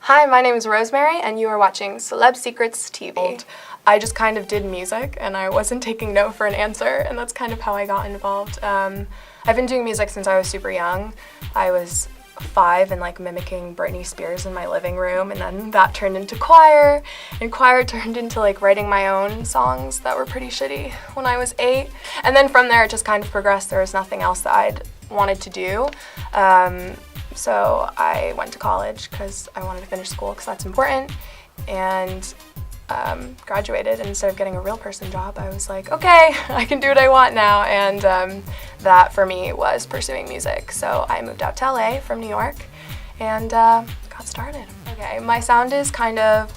Hi, my name is Rosemary, and you are watching CelebSecretsTV. I just kind of did music, and I wasn't taking no for an answer, and that's kind of how I got involved. I've been doing music since I was super young. I was 5 and mimicking Britney Spears in my living room, and then that turned into choir, and choir turned into writing my own songs that were pretty shitty when I was 8. And then from there it just kind of progressed. There was nothing else that I'd wanted to do. So I went to college because I wanted to finish school because that's important, and graduated, and instead of getting a real person job, I was like, okay, I can do what I want now, and that for me was pursuing music. So I moved out to LA from New York and got started. Okay, my sound is kind of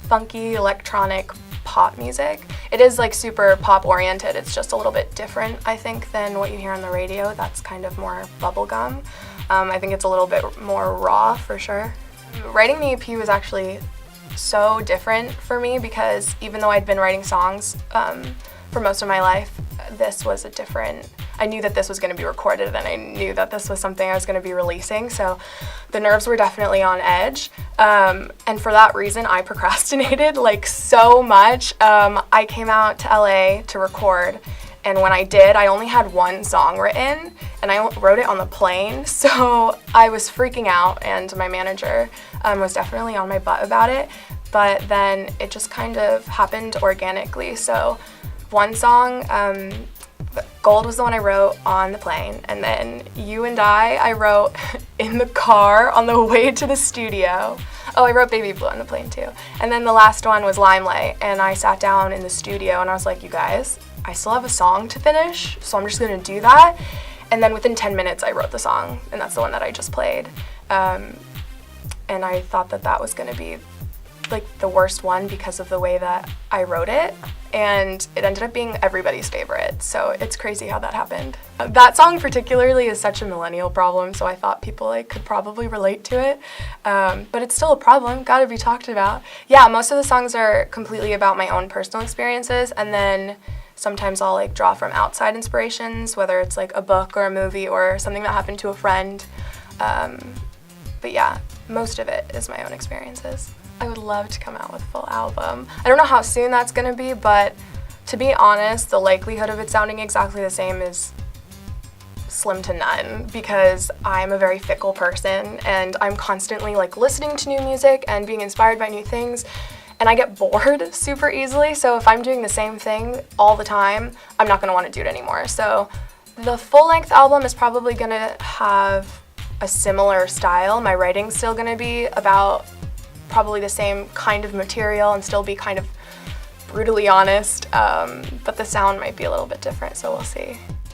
funky electronic pop music. It is super pop oriented. It's just a little bit different, I think, than what you hear on the radio. That's kind of more bubblegum. I think it's a little bit more raw for sure. Writing the EP was actually so different for me because even though I'd been writing songs for most of my life, this was a different, I knew that this was going to be recorded, and I knew that this was something I was going to be releasing, so the nerves were definitely on edge, and for that reason I procrastinated so much. I came out to LA to record, and when I did, I only had one song written, and I wrote it on the plane, so I was freaking out, and my manager was definitely on my butt about it, but then it just kind of happened organically. So one song, Gold, was the one I wrote on the plane, and then You and I wrote in the car on the way to the studio. Oh, I wrote Baby Blue on the plane too. And then the last one was Limelight, and I sat down in the studio and I was like, you guys, I still have a song to finish, so I'm just gonna do that. And then within 10 minutes I wrote the song, and that's the one that I just played. And I thought that that was gonna be the worst one because of the way that I wrote it, and it ended up being everybody's favorite, so it's crazy how that happened. That song particularly is such a millennial problem, so I thought people could probably relate to it, but it's still a problem, gotta be talked about. Yeah, most of the songs are completely about my own personal experiences, and then sometimes I'll draw from outside inspirations, whether it's a book or a movie or something that happened to a friend, but yeah, most of it is my own experiences. I would love to come out with a full album. I don't know how soon that's gonna be, but to be honest, the likelihood of it sounding exactly the same is slim to none because I'm a very fickle person and I'm constantly listening to new music and being inspired by new things, and I get bored super easily, so if I'm doing the same thing all the time, I'm not gonna wanna do it anymore. So the full-length album is probably gonna have a similar style. My writing's still gonna be about probably the same kind of material and still be kind of brutally honest, but the sound might be a little bit different, so we'll see.